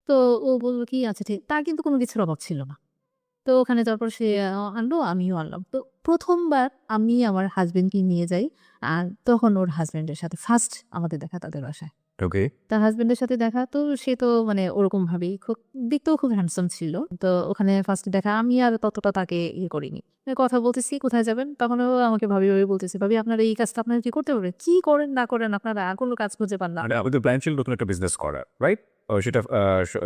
তো ও বলল কি আচ্ছা ঠিক তার কিন্তু কোনো কিছুর অভাব ছিল না। তো ওখানে যাওয়ার পর সে আনলো, আমিও আনলাম। তো ১ম বার আমি আমার হাসব্যান্ডকে নিয়ে যাই। আর তখন ওর হাসব্যান্ডের সাথে ফার্স্ট আমাদের দেখা তাদের বাসায়। ওকে। তার হাসব্যান্ডের সাথে দেখা তো সে তো মানে ওরকম ভাবেই খুব দেখতেও খুব হ্যান্ডসাম ছিল। তো ওখানে ফার্স্ট দেখা আমি আর ততটা তাকে ইয়ে করিনি। কথা বলতেছি, "কোথায় যাবেন?" তখন ও আমাকে ভাবি বলতেছে, "ভাবি আপনারা এই কাজটা আপনারা কি করতে পারবেন? কি করেন না করেন আপনারা কোনো কাজ খুঁজে পান না।" মানে আপনাদের প্ল্যান ছিল নতুন একটা বিজনেস করার, রাইট? সেটা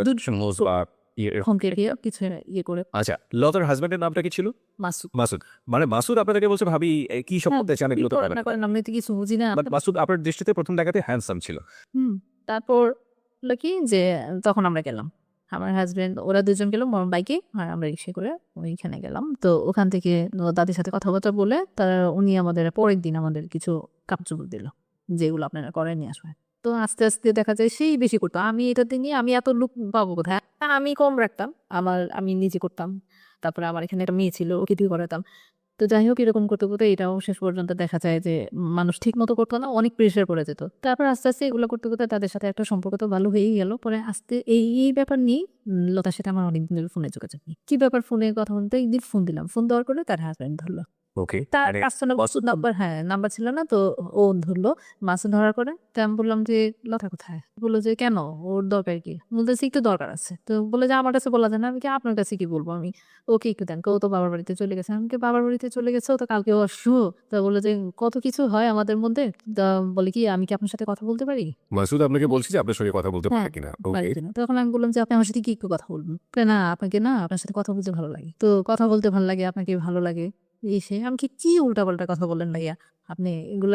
দুধ হোস বা ইয়ে ফোনকে দিয়ে কিছু ইয়ে করে আচ্ছা, লতার হাসব্যান্ডের নামটা কি ছিল? মাসুদ। মাসুদ। মানে মাসুদ আপনাদেরকে বলছে, "ভাবি কি সব হ্যাঁ, করতে চান কি এগুলো তো করেন পারবেন না না।" করেন আমি তো কিছু বুঝি না। বাট মাসুদ আপনার দৃষ্টিতে ১ম দেখাতে হ্যান্ডসাম ছিল। হুম। তারপর হলো কি যে তখন আমরা গেলাম। আমার হাসব্যান্ড ওরা ২ জন গেল বাইকে আর আমরা রিক্সায় করে ওইখানে গেলাম। তো ওখান থেকে দাদির সাথে কথাবার্তা বলে উনি আমাদের পরের দিন আমাদের কিছু কাপড়-চোপড় দিল। যেগুলো আপনারা করেননি আসলে। তো আস্তে দেখা যায় সেই বেশি করত। আমি এটাতে নিয়ে আমি এত লুক পাবো কোথায়? আমি কম রাখতাম। আমি নিজে করতাম। তারপরে আমার এখানে একটা মেয়ে ছিল ওকে দিয়ে করাতাম। তো যাই হোক এরকম করতে এটাও শেষ পর্যন্ত দেখা যায় যে মানুষ ঠিকমতো করতো না, অনেক প্রেশার পড়ে যেত। তারপর আস্তে এগুলো করতে তাদের সাথে একটা সম্পর্ক তো ভালো হয়েই গেল। পরে আস্তে এই ব্যাপার নিয়েই লতার সাথে আমার অনেকদিন ধরে ফোনে যোগাযোগ নেই। কি ব্যাপার ফোনে কথা বলতে একদিন ফোন দিলাম। ফোন দেওয়ার পরে তার হাসব্যান্ড ধরল। ওকে। তার মানে পার্সোনাল মাসুদ নাম্বার হ্যাঁ, নাম্বার ছিল না। তো ও ধরল। মাসুদ ধরার পরে তো আমি বললাম যে, "লতা কোথায়?" বলল যে, "কেন? ওর দরকার কি?" বলতেছি, "একটু দরকার আছে।" তো বলল যে, "আমার কাছে বলা যায় না।" আমি কি, "আপনার কাছে কি বলব আমি? ওকে একটু দেন।" ও তো বাবার বাড়িতে চলে গেছে। আমি কি, "বাবার বাড়িতে চলে গেছে? ও তো কালকেও আসছো।" তো বলল যে, "কত কিছু হয় আমাদের মধ্যে।" তা বলে কি, "আমি কি আপনার সাথে কথা বলতে পারি?" মাসুদ আপনাকে বলছে যে আপনার সঙ্গে কথা বলতে হ্যাঁ, পারে কিনা। ওকে। বাড়িতে না। তখন আমি বললাম যে, "আপনি আমার সাথে কি একটু কথা বলবেন?" কয়, "না, আপনাকে না আপনার সাথে কথা বলতে ভালো লাগে। তো কথা বলতে ভালো লাগে, আপনাকে ভালো লাগে।" এই সেই। আমি কি, "কি উল্টাপাল্টা কথা বলেন ভাইয়া? আপনি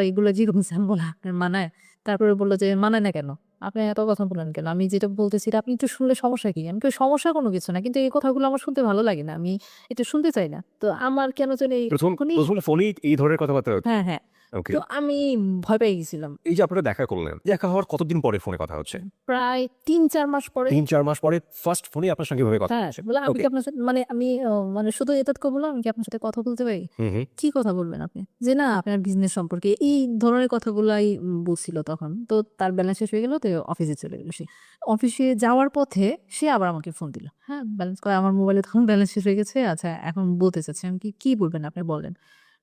এগুলা যেরকম চান বলা আপনার মানায়?" তারপরে বলল যে, "মানায় না কেন? আপনি এত কথা বলেন কেন? আমি যেটা বলতেছি এটা আপনি একটু শুনলে সমস্যা কি?" আমি কই, "সমস্যা কোনো কিছু না। কিন্তু এই কথাগুলো আমার শুনতে ভালো লাগে না। আমি এটা শুনতে চাই না।" তো আমার কেন জানি ১ম ফোনেই এই ধরনের কথাবার্তা হচ্ছে। হ্যাঁ। ওকে। তো আমি ভয় পেয়ে গেছিলাম। এই যে আপনারা দেখা করলেন, দেখা হওয়ার কতদিন পরে ফোনে কথা হচ্ছে? প্রায় ৩-৪ মাস পরে ৩-৪ মাস পরে ফার্স্ট ফোনেই আপনার সঙ্গে এভাবে কথা হ্যাঁ, হচ্ছে। বললাম আমি ওকে। কি আপনার সাথে মানে আমি মানে শুধু এতটুকু বললাম, "আমি কি আপনার সাথে কথা বলতে পারি?" হু। "কি কথা বলবেন আপনি?" যে, "না আপনার বিজনেস সম্পর্কে" এই ধরনের কথাগুলাই বলছিল তখন। তো তার ব্যালেন্স শেষ হয়ে গেল তো অফিসে চলে গেল সে। অফিসে যাওয়ার পথে সে আবার আমাকে ফোন দিল। হ্যাঁ, ব্যালেন্স কয় আমার মোবাইলে তখন ব্যালেন্স শেষ হয়ে গেছে। আচ্ছা এখন বলতে চাচ্ছি। আমি কি, "কি বলবেন আপনি বলেন।"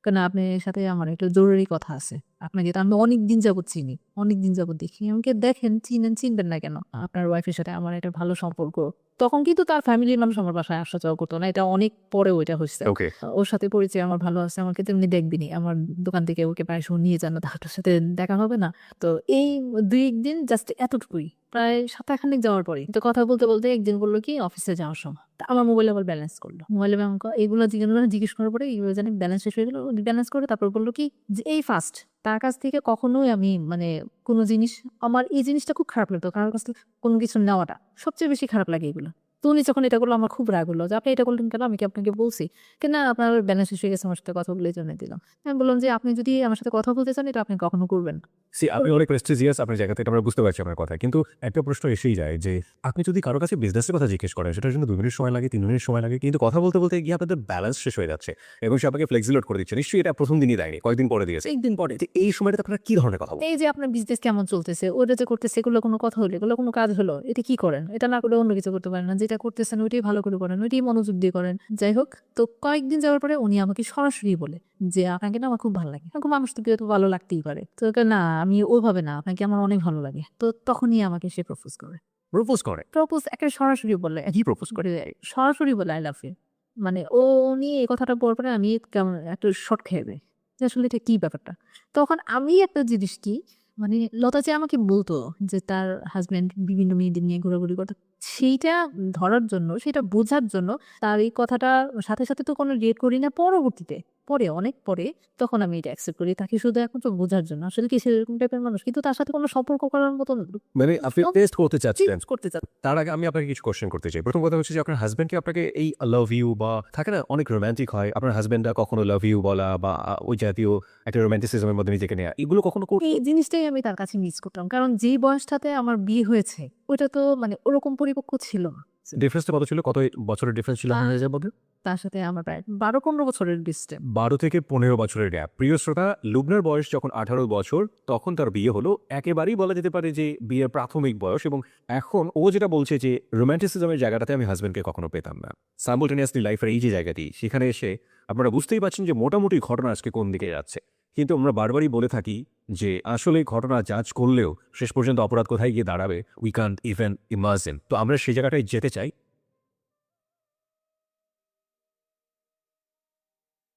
কয়, "না আপনার সাথে আমার একটা জরুরি কথা আছে। আপনাকে তো আমি অনেকদিন যাবত চিনি। অনেকদিন যাবত দেখি।" আমি কি, "দেখেন চিনেন, চিনবেন না কেন? আপনার ওয়াইফের সাথে আমার একটা ভালো সম্পর্ক।" তখন কিন্তু তার ফ্যামিলির মানুষ আমার বাসায় আসা যাওয়া করত না। এটা অনেক পরেও এটা হইছে। ওকে। ওর সাথে পরিচয় আমার ভালো আছে। আমাকে তো এমনি দেখবেনই। আমার দোকান থেকে ওকে প্রায় সময় নিয়ে যান না। তাহলে সাথে দেখা হবে না? তো এই ২-১ দিন জাস্ট এতটুকুই। প্রায় সপ্তাহখানেক যাওয়ার পরেই। তো কথা বলতে একদিন বলল কি অফিসে যাওয়ার সময়। তা আমার মোবাইলে আবার ব্যালেন্স করল। মোবাইলে এগুলো জিজ্ঞেস করার পরে এগুলো জানি ব্যালেন্স শেষ হয়ে গেল। ব্যালেন্স করে তারপর বলল কি যে এই ফার্স্ট তার কাছ থেকে কখনোই আমি মানে কোন জিনিস আমার এই জিনিসটা খুব খারাপ লাগতো। কারো কাছ থেকে কোন কিছু নেওয়াটা। সবচেয়ে বেশি খারাপ লাগে এগুলো। তো উনি যখন এটা করলো আমার খুব রাগ হলো যে, "আপনি এটা করলেন কেন? আমি কি আপনাকে বলছি?" "না আপনার ব্যালেন্স শেষ হয়ে গেছে আমার সাথে কথা বলে এজন্য দিলাম।" আমি বললাম যে, "আপনি যদি আমার সাথে কথা বলতে চান এটা আপনি কখনো করবেন না।" আপনি অনেক প্রেস্টিজিয়াস আপনার জায়গা থেকে আমরা বুঝতে পারছি আপনার কথা। কিন্তু একটা প্রশ্ন এসেই যায় যে আপনি যদি কারো কাছে বিজনেসের কথা জিজ্ঞেস করেন সেটার জন্য ২ মিনিট সময় লাগে, ৩ মিনিট সময় লাগে। কিন্তু কথা বলতে গিয়ে আপনাদের ব্যালেন্স শেষ হয়ে যাচ্ছে এবং সে আপনাকে ফ্লেক্সি লোড করে দিচ্ছে। নিশ্চয়ই এটা ১ম দিনই দেয়নি, কয়েকদিন পরে দিয়েছে। একদিন পরে। তো এই সময়টাতে আপনারা কি ধরনের কথা বলেন? এই যে আপনার বিজনেস কেমন চলতেছে? ওটা যে করতেছে এগুলো কোনো কথা হলো? এগুলো কোনো কাজ হলো? এটা কি করেন? এটা না করে অন্য কিছু করতে পারেন না। যেটা করতেছেন ওইটাই ভালো করে করেন। ওইটাই মনোযোগ দিয়ে করেন। যাই হোক তো কয়েকদিন যাওয়ার পরে উনি আমাকে সরাসরি বলে যে, "আপনাকে না আমার খুব ভালো লাগে।" এরকম মানুষ তো তো ভালো লাগতেই পারে। তো "না আমি ওইভাবে না, আপনাকে আমার অনেক ভালো লাগে।" তো তখনই আমাকে সে প্রপোজ করে। প্রপোজ করে? প্রপোজ একেবারে সরাসরি বলে। কি প্রপোজ করে? সরাসরি বলে, "I love you" মানে উনি এই কথাটা বলার পরে আমি কেমন একটা শক খেয়ে যাই। যে আসলে এটা কি ব্যাপারটা? তখন আমি একটা জিনিস কি মানে লতা যে আমাকে বলতো যে তার হাসব্যান্ড বিভিন্ন মেয়েদের নিয়ে ঘোরাঘুরি করতো। সেইটা ধরার জন্য, সেটা বোঝার জন্য তার এই কথাটার সাথে তো কোনো রিয়েক্ট করি না পরবর্তীতে। পরে অনেক পরে তখন আমি এটা অ্যাকসেপ্ট করি। তাকে শুধু একমাত্র বোঝার জন্য। আসলে কি সে এরকম টাইপের মানুষ? কিন্তু তার সাথে কোনো সম্পর্ক করার মতন মানে আপনি টেস্ট করতে চাচ্ছিলেন। চেঞ্জ করতে তার আগে আমি আপনাকে কিছু কোয়েশ্চেন করতে চাই। ১ম কথা হচ্ছে যে আপনার হাসব্যান্ড কি আপনাকে এই লাভ ইউ বা থাকে না অনেক রোমান্টিক হয়। আপনার হাসব্যান্ডরা কখনো লাভ ইউ বলা বা ওই জাতীয় একটা রোমান্টিসিজম এর মধ্যে নিজেকে নেয়া। এগুলো কখনো এই জিনিসটাই আমি তার কাছে মিস করতাম। কারণ যেই বয়সটাতে আমার বিয়ে হয়েছে, ওইটা তো মানে ওরকম পরিপক্ক ছিল না। ডিফারেন্সটা কত ছিল? কত বছরের ডিফারেন্স ছিল আপনাদের মধ্যে? তার সাথে আমার প্রায় 12-15 বছরের ডিস্টেন্স। 12 থেকে 15 বছরের গ্যাপ। প্রিয় শ্রোতা, লুবনার বয়স যখন 18 বছর তখন তার বিয়ে হলো। একেবারেই বলা যেতে পারে যে বিয়ের প্রাথমিক বয়স, এবং এখন ও যেটা বলছে যে রোম্যান্টিসিজমের জায়গাটাতে আমি হাসব্যান্ডকে কখনো পেতাম না। সাইমultaneously লাইফের এই যে জায়গাটি, সেখানে এসে আপনারা বুঝতেই পারছেন যে মোটামুটি ঘটনা আজকে কোন দিকে যাচ্ছে। কিন্তু আমরা বারবারই বলে থাকি যে আসলে ঘটনা জাজ করলেও শেষ পর্যন্ত অপরাধ কোথায় গিয়ে দাঁড়াবে উই কান্ট ইভেন ইমাজিন। তো আমরা সেই জায়গাটায় যেতে চাই।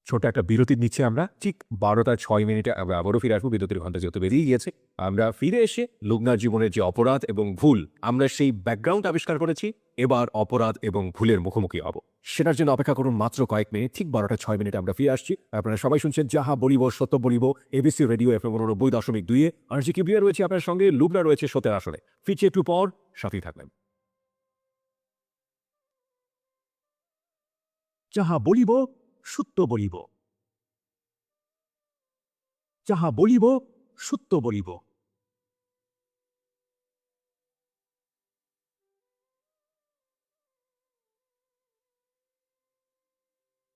ছোট একটা বিরতি নিচ্ছে আমরা, ঠিক 12:06 আমরা আবারও ফিরে আসবো। বিরতির ঘন্টা যেহেতু বেরিয়ে গিয়েছে, আমরা ফিরে এসে লুবনার জীবনের যে অপরাধ এবং ভুল, আমরা সেই ব্যাকগ্রাউন্ড আবিষ্কার করেছি। এবার অপরাধ এবং ভুলের মুখোমুখি হব। সেটার জন্য অপেক্ষা করুন মাত্র কয়েক মিনিট। ঠিক 12:06 আমরা ফিরে আসছি। আপনারা সবাই শুনছেন যাহা বলিব সত্য বলিব, এবিসি রেডিও FM 89.2-এ। আরজি কিবরিয়া রয়েছে আপনার সঙ্গে, লুবনা রয়েছে সত্যের আসলে। ফিরছি একটু পর, সাথেই থাকবেন। যাহা বলিব সত্য বলিব, যাহা বলিব সত্য বলিব।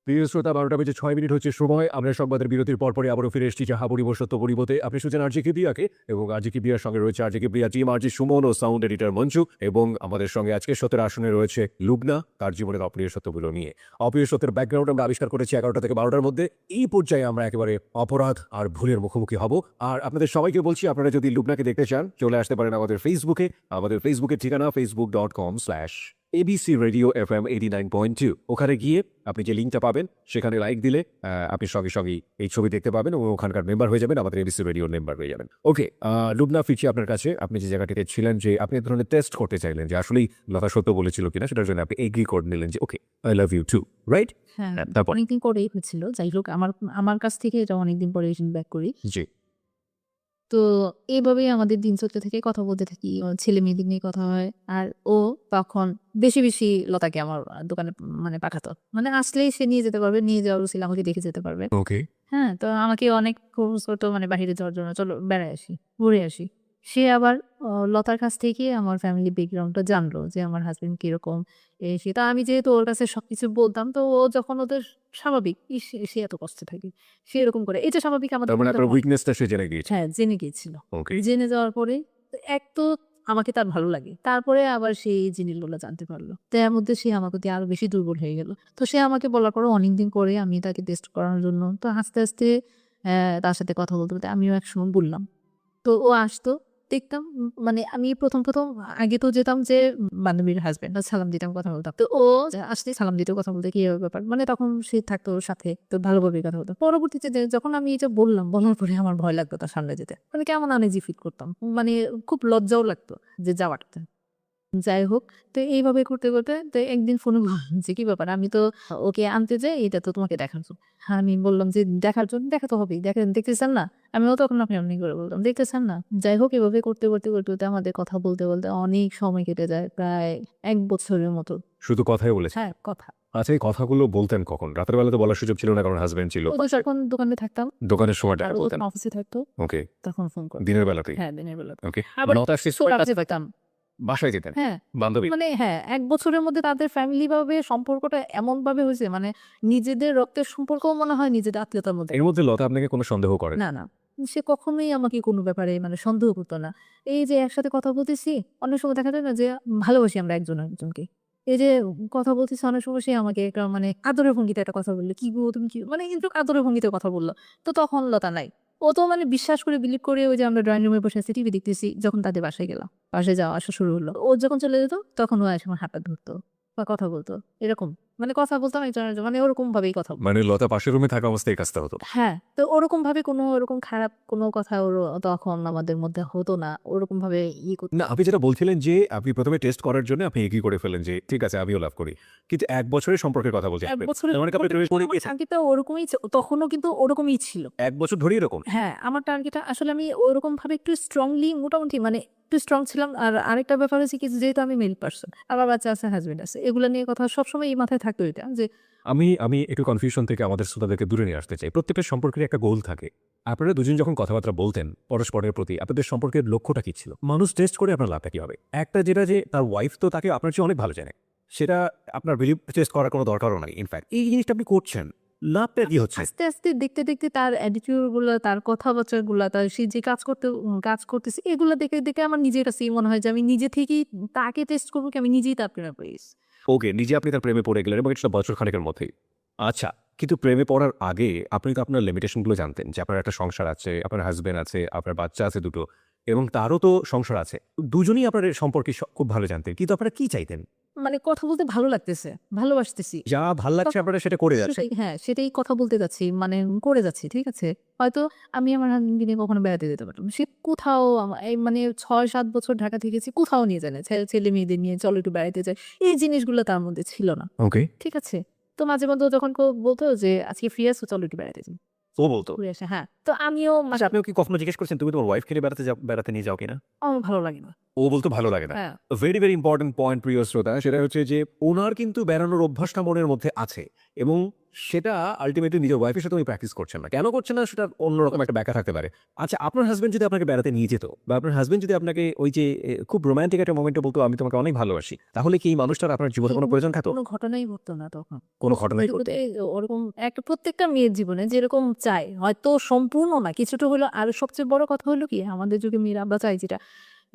প্রিয় শ্রোতা, 12:06 হচ্ছে সময়। আমরা সংবাদের বিরতির পরপরই আবারও ফিরে এসেছি যাহা বলিব সত্য বলিবতে। আপনি শুনছেন আরজি কিবরিয়াকে, এবং আরজি কিবরিয়ার সঙ্গে রয়েছে আরজি কিবরিয়া টিম, আরজি সুমন ও সাউন্ড এডিটর মঞ্জু, এবং আমাদের সঙ্গে আজকে সত্যের আসনে রয়েছে লুবনা, তার জীবনের অপ্রিয় সত্যগুলো নিয়ে। অপ্রিয় সত্যের ব্যাকগ্রাউন্ড আমরা আবিষ্কার করেছি 11টা থেকে 12টার মধ্যে। এই পর্যায়ে আমরা একেবারে অপরাধ আর ভুলের মুখোমুখি হব। আর আপনাদের সবাইকে বলছি, আপনারা যদি লুবনাকে দেখতে চান চলে আসতে পারেন আমাদের ফেসবুকে। আমাদের ফেসবুকের ঠিকানা facebook.com/ABC Radio FM 89.2। ওখানে গিয়ে আপনি যে লিঙ্কটা পাবেন সেখানে লাইক দিলে আপনি সঙ্গে সঙ্গেই এই ছবি দেখতে পাবেন এবং ওখানকার মেম্বার হয়ে যাবেন, আমাদের এবিসি রেডিওর মেম্বার হয়ে যাবেন। ওকে, লুবনা, ফিরছি আপনার কাছে। আপনি যে জায়গাটিতে ছিলেন, যে আপনি এক ধরনের টেস্ট করতে চাইলেন যে আসলেই লতা সত্য বলেছিল কিনা, সেটার জন্য আপনি এগ্রি করে নিলেন যে okay, I love you too, right? হ্যাঁ, তারপর? অনেকদিন পরেই হয়েছিল। যাই হোক, আমার আমার কাছ থেকে এটা অনেকদিন পরে ফিডব্যাক করি। জি। তো এভাবেই আমাদের দিন চলতে থাকে, কথা বলতে থাকি। ছেলে-মেয়েদের নিয়ে কথা হয়। আর ও তখন বেশি, বেশি লতাকে আমার দোকানে মানে পাঠাতো। মানে আসলেই সে নিয়ে যেতে পারবে, নিয়ে যাওয়ার উছিলা আমাকে দেখে যেতে পারবে। ওকে। হ্যাঁ, তো আমাকে অনেক ফোর্স করতো মানে বাহিরে যাওয়ার জন্য, "চলো বেড়ায় আসি, ঘুরে আসি।" সে আবার লতার কাছ থেকে আমার ফ্যামিলি ব্যাকগ্রাউন্ডটা জানলো যে আমার হাসব্যান্ড কিরকম, এই সেই। তো আমি যেহেতু ওর কাছে সবকিছু বলতাম, তো ও যখন ওদের স্বাভাবিক, ইস! সে এত কষ্টে থাকে। সে এরকম করে। এটা স্বাভাবিক আমাদের তার মানে মধ্যে আপনার উইকনেসটা সে জেনে গিয়েছে। হ্যাঁ, জেনে গিয়েছিল। ওকে। জেনে যাওয়ার পরে তো এক তো আমাকে তার ভালো লাগে। তারপরে আবার সে এই জিনিসগুলো জানতে পারল। তো এর মধ্যে সে আমার প্রতি আরো বেশি দুর্বল হয়ে গেল। তো সে আমাকে বলার পরে অনেকদিন পরে আমি তাকে টেস্ট করানোর জন্য তো আস্তে, আস্তে তার সাথে কথা বলতে, বলতে আমিও একসময় বললাম। তো ও আসতো, দেখতাম মানে আমি ১ম আগে তো যেতাম যে বান্ধবীর হাসব্যান্ড, সালাম দিতাম, কথা বলতাম। তো ও আসলেই সালাম দিত, কথা বলতে কি ব্যাপার? মানে তখন সে থাকতো ওর সাথে, তো ভালোভাবেই কথা বলতাম। পরবর্তীতে যখন আমি এটা বললাম, বলার পরে আমার ভয় লাগতো তার সামনে যেতে। মানে কেমন আনইজি ফিল করতাম। মানে খুব লজ্জাও লাগতো যে যাওয়াটা। যাই হোক, তো এইভাবে করতে, করতে তো একদিন ফোনে বললাম যে, "কি ব্যাপার? আমি তো ওকে আনতে যাই, এটা তো তোমাকে দেখার জন্য।" আমি বললাম যে, "দেখার জন্য? দেখা তো হবেই। দেখতে চান না?" আমিও তখন আপনি, আপনি করে বললাম, "দেখতে চান না?" যাই হোক, এভাবে করতে, করতে, করতে, করতে আমাদের কথা বলতে, বলতে অনেক সময় কেটে যায়। প্রায় ১ বছরের মতো। শুধু কথাই বলেছে? হ্যাঁ, কথা। আচ্ছা, এই কথাগুলো বলতেন কখন? রাতের বেলা তো বলার সুযোগ ছিল না, কারণ হাসব্যান্ড ছিল। ও তো যখন দোকানে থাকতাম দোকানের সময়টা আর ও বলতেন? যখন অফিসে থাকতো, ওকে। তখন ফোন করতাম। দিনের বেলাতেই? হ্যাঁ, দিনের বেলাতে। ওকে। আবার ৯টা শেষ করে অফিসে থাকতাম। বাসায় যেতেন? হ্যাঁ। বান্ধবী? মানে হ্যাঁ, ১ বছরের মধ্যে তাদের ফ্যামিলি ভাবে সম্পর্কটা এমনভাবে হইছে, মানে নিজেদের রক্তের সম্পর্কও মনে হয় নিজেদের আত্মীয়তার মধ্যে। এর মধ্যে লতা আপনাকে কোনো সন্দেহ করেন? না, না। সে কখনোই আমাকে কোনো ব্যাপারে মানে সন্দেহ করত না। এই যে একসাথে কথা বলতেছি, অনেক সময় দেখা যায় না যে ভালোবাসি আমরা একজন আরেকজনকে। এই যে কথা বলতেছি, অনেক সময় সে আমাকে একটা মানে আদরের ভঙ্গিতে একটা কথা বলল। "কি গো তুমি কি?" মানে কিন্তু আদরের ভঙ্গিতে কথা বলল। তো তখন লতা নাই। ও তো মানে বিশ্বাস করে বিলিভ করে ওই যে আমরা ড্রয়িং রুমে বসে আছি, টিভি দেখতেছি, যখন তাদের বাসায় গেলাম। বাসায় যাওয়া আসা শুরু হলো। ও যখন চলে যেত তখন ও এসে আমার হাতটা ধরতো বা কথা বলতো। এরকম। মানে কথা বলতাম একজন আরেকজন, মানে ওরকম ভাবেই কথা বলতাম। মানে লতা পাশের রুমে থাকা অবস্থায় এই কাজটা হতো? হ্যাঁ, তো ওরকমভাবে কোনো ওরকম খারাপ কোনো কথা ওর তখন আমাদের মধ্যে হতো না। ওরকমভাবে করত না, আপনি যেটা বলছিলেন যে আপনি ১ম এ টেস্ট করার জন্য আপনি এগ্রি করে ফেললেন যে ঠিক আছে, আমিও লাভ করি। কিন্তু ১ বছরের সম্পর্কের কথা বলছি। ১ বছরের তার মানে কি আপনি প্রেমে পড়ে গিয়েছেন? টার্গেটটা ওরকমই তখনও কিন্তু ওরকমই ছিল। ১ বছর ধরেই এরকম? হ্যাঁ, আমার টার্গেটটা আসলে আমি ওরকমভাবে একটু স্ট্রংলি মোটামুটি মানে একটু স্ট্রং ছিলাম। আর আরেকটা ব্যাপার হচ্ছে কি, যেহেতু আমি মেল পারসন, আমার বাচ্চা আছে, হাসব্যান্ড আছে। এগুলা নিয়ে কথা সবসময় এই মাথায় থাকতো এটা যে আমি একটু কনফিউশন থেকে আমাদের শ্রোতাদেরকে দূরে নিয়ে আসতে চাই। প্রত্যেকটা সম্পর্কের একটা গোল থাকে। আপনারা দুজন যখন কথাবার্তা বলতেন পরস্পরের প্রতি, আপনাদের সম্পর্কের লক্ষ্যটা কি ছিল? মানুষ টেস্ট করে আপনার লাভটা কি হবে? একটা যেটা যে তার ওয়াইফ তো তাকে আপনার চেয়ে অনেক ভালো জানে। সেটা আপনার ভ্যালু টেস্ট করার কোনো দরকারও নাই। ইনফ্যাক্ট এই জিনিসটা আপনি করছেন। লাভটা কি হচ্ছে? আস্তে, আস্তে দেখতে, দেখতে তার attitude গুলা, তার কথাবার্তাগুলা, তার সে যে কাজ করতেছে এগুলা দেখে, দেখে আমার নিজের কাছেই মনে হয় যে আমি নিজে থেকেই তাকে টেস্ট করব কি আমি নিজেই তার প্রেমে পড়ে গেছি। ওকে, নিজে আপনি তার প্রেমে পড়ে গেলেন এবং এটা বছর খানেকের মধ্যেই। আচ্ছা, কিন্তু প্রেমে পড়ার আগে আপনি তো আপনার লিমিটেশন গুলো জানতেন যে আপনার একটা সংসার আছে, আপনার হাসব্যান্ড আছে, আপনার বাচ্চা আছে ২ টো এবং তারও তো সংসার আছে। দুজনেই আপনার এ সম্পর্কে খুব ভালো জানতেন। কিন্তু আপনারা কি চাইতেন? মানে কথা বলতে ভালো লাগতেছে, ভালোবাসতেছি। যা ভাল লাগছে আপনারা সেটা করে যাচ্ছেন। সেটাই হ্যাঁ, সেটাই কথা বলতে যাচ্ছি। মানে করে যাচ্ছি। ঠিক আছে? হয়তো আমি আমার হাসব্যান্ডকে নিয়ে কখনো বেড়াতে যেতে পারতাম না। সে কোথাও এই মানে ৬-৭ বছর ঢাকা থেকেছি, কোথাও নিয়ে যায় না। ছেলে-মেয়েদের নিয়ে চলো একটু বেড়াইতে যাই। এই জিনিসগুলো তার মধ্যে ছিল না। ওকে। ঠিক আছে? তো মাঝে মধ্যে ও যখন বলত যে, "আজকে ফ্রি আছো? চলো একটু বেড়াইতে যাই।" ও বলতো। ঘুরে আসি হ্যাঁ। তো আমিও আচ্ছা, আপনিও কি কখনো জিজ্ঞেস করেছেন তুমি তোমার ওয়াইফকে নিয়ে বেড়াতে নিয়ে যাও কিনা? আমার ভালো লাগে না। ও বলতো ভালো লাগে না। হ্যাঁ। ভেরি, ভেরি ইম্পোর্টেন্ট পয়েন্ট প্রিয় শ্রোতা। সেটা হচ্ছে যে উনার কিন্তু বেড়ানোর অভ্যাসটা মনের মধ্যে আছে এবং সেটা আল্টিমেটলি নিজের ওয়াইফের সাথে উনি প্র্যাকটিস করছেন না। কেন করছেন না সেটার অন্যরকম একটা ব্যাখ্যা থাকতে পারে। আচ্ছা, আপনার হাসব্যান্ড যদি আপনাকে বেড়াতে নিয়ে যেত বা আপনার হাসব্যান্ড যদি আপনাকে ওই যে খুব রোমান্টিক একটা মোমেন্টে বলতো আমি তোমাকে অনেক ভালোবাসি। তাহলে কি এই মানুষটার আপনার জীবনে কোনো প্রয়োজন থাকতো? কোনো ঘটনাই ঘটতো না তখন। কোনো ঘটনাই ঘটতো না। ওরকম একটা প্রত্যেকটা মেয়ের জীবনে যেরকম চায়, হয়তো সম্পূর্ণ না কিছুটা হলেও আর সবচেয়ে বড় কথা হলো কি আমাদের যুগে মেয়েরা আমরা চাই যেটা